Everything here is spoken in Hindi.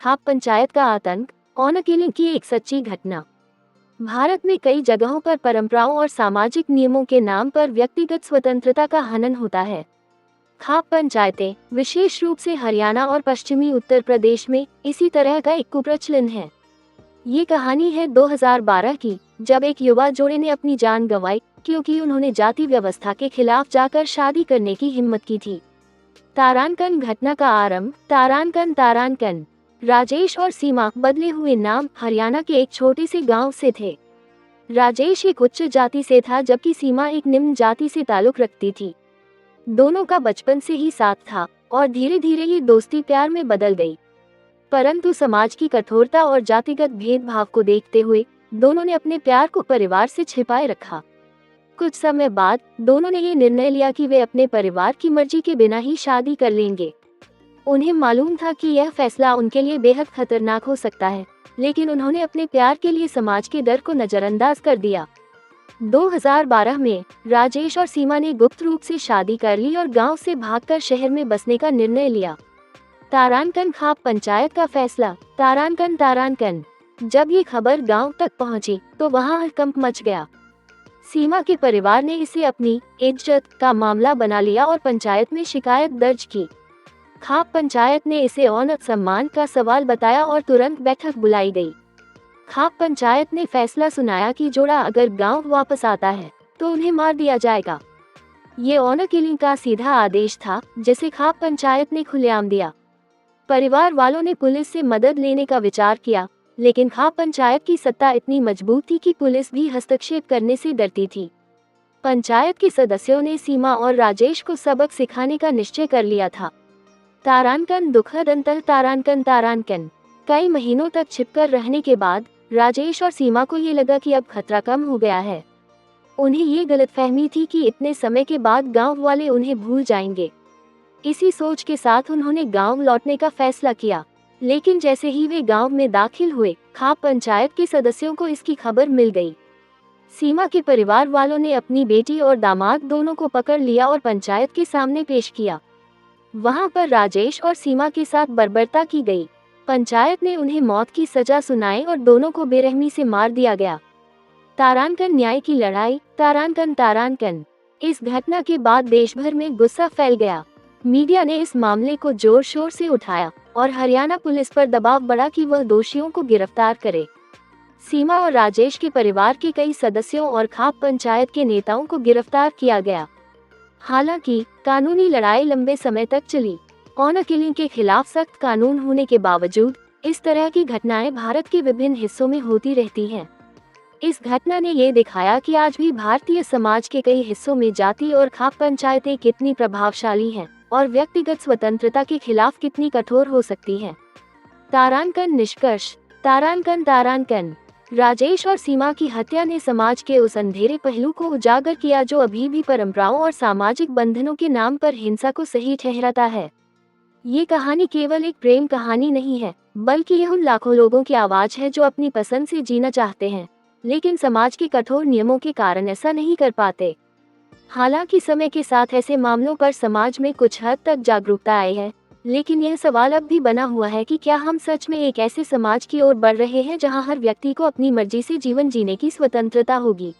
खाप पंचायत का आतंक, ऑनर किलिंग की एक सच्ची घटना। भारत में कई जगहों पर परंपराओं और सामाजिक नियमों के नाम पर व्यक्तिगत स्वतंत्रता का हनन होता है। खाप पंचायतें, विशेष रूप से हरियाणा और पश्चिमी उत्तर प्रदेश में, इसी तरह का एक कुप्रचलन है। ये कहानी है 2012 की, जब एक युवा जोड़े ने अपनी जान गंवाई क्योंकि उन्होंने जाति व्यवस्था के खिलाफ जाकर शादी करने की हिम्मत की थी। तारांकन घटना का आरंभ तारांकन राजेश और सीमा, बदले हुए नाम, हरियाणा के एक छोटे से गांव से थे। राजेश एक उच्च जाति से था जबकि सीमा एक निम्न जाति से ताल्लुक रखती थी। दोनों का बचपन से ही साथ था और धीरे धीरे ये दोस्ती प्यार में बदल गई। परंतु समाज की कठोरता और जातिगत भेदभाव को देखते हुए दोनों ने अपने प्यार को परिवार से छिपाए रखा। कुछ समय बाद दोनों ने ये निर्णय लिया कि वे अपने परिवार की मर्जी के बिना ही शादी कर लेंगे। उन्हें मालूम था कि यह फैसला उनके लिए बेहद खतरनाक हो सकता है, लेकिन उन्होंने अपने प्यार के लिए समाज के डर को नजरअंदाज कर दिया। 2012 में राजेश और सीमा ने गुप्त रूप से शादी कर ली और गांव से भागकर शहर में बसने का निर्णय लिया। तारांकन खाप पंचायत का फैसला। तारांकन। जब ये खबर गांव तक पहुंची तो वहां हड़कंप मच गया। सीमा के परिवार ने इसे अपनी इज्जत का मामला बना लिया और पंचायत में शिकायत दर्ज की। खाप पंचायत ने इसे ऑनर सम्मान का सवाल बताया और तुरंत बैठक बुलाई गई। खाप पंचायत ने फैसला सुनाया कि जोड़ा अगर गांव वापस आता है तो उन्हें मार दिया जाएगा। ये ऑनर किलिंग का सीधा आदेश था जिसे खाप पंचायत ने खुलेआम दिया। परिवार वालों ने पुलिस से मदद लेने का विचार किया, लेकिन खाप पंचायत की सत्ता इतनी मजबूत थी कि पुलिस भी हस्तक्षेप करने से डरती थी। पंचायत के सदस्यों ने सीमा और राजेश को सबक सिखाने का निश्चय कर लिया था। तारांकन दुखद अंतर। तारांकन कई महीनों तक छिपकर रहने के बाद राजेश और सीमा को ये लगा कि अब खतरा कम हो गया है। उन्हें ये गलतफहमी थी कि इतने समय के बाद गांव वाले उन्हें भूल जाएंगे। इसी सोच के साथ उन्होंने गांव लौटने का फैसला किया, लेकिन जैसे ही वे गांव में दाखिल हुए, खाप पंचायत के सदस्यों को इसकी खबर मिल गई। सीमा के परिवार वालों ने अपनी बेटी और दामाद दोनों को पकड़ लिया और पंचायत के सामने पेश किया। वहां पर राजेश और सीमा के साथ बर्बरता की गई। पंचायत ने उन्हें मौत की सजा सुनाई और दोनों को बेरहमी से मार दिया गया। तारांकन न्याय की लड़ाई। तारांकन इस घटना के बाद देश भर में गुस्सा फैल गया। मीडिया ने इस मामले को जोर शोर से उठाया और हरियाणा पुलिस पर दबाव बढ़ा कि वह दोषियों को गिरफ्तार करे। सीमा और राजेश के परिवार के कई सदस्यों और खाप पंचायत के नेताओं को गिरफ्तार किया गया। हालांकि कानूनी लड़ाई लंबे समय तक चली। ऑनर किलिंग के खिलाफ सख्त कानून होने के बावजूद इस तरह की घटनाएं भारत के विभिन्न हिस्सों में होती रहती हैं। इस घटना ने ये दिखाया कि आज भी भारतीय समाज के कई हिस्सों में जाति और खाप पंचायतें कितनी प्रभावशाली हैं और व्यक्तिगत स्वतंत्रता के खिलाफ कितनी कठोर हो सकती हैं। तारांकन निष्कर्ष। तारांकन राजेश और सीमा की हत्या ने समाज के उस अंधेरे पहलू को उजागर किया जो अभी भी परंपराओं और सामाजिक बंधनों के नाम पर हिंसा को सही ठहराता है। ये कहानी केवल एक प्रेम कहानी नहीं है, बल्कि यह उन लाखों लोगों की आवाज है जो अपनी पसंद से जीना चाहते हैं, लेकिन समाज के कठोर नियमों के कारण ऐसा नहीं कर पाते। हालांकि समय के साथ ऐसे मामलों पर समाज में कुछ हद तक जागरूकता आई है, लेकिन यह सवाल अब भी बना हुआ है कि क्या हम सच में एक ऐसे समाज की ओर बढ़ रहे हैं जहां हर व्यक्ति को अपनी मर्जी से जीवन जीने की स्वतंत्रता होगी।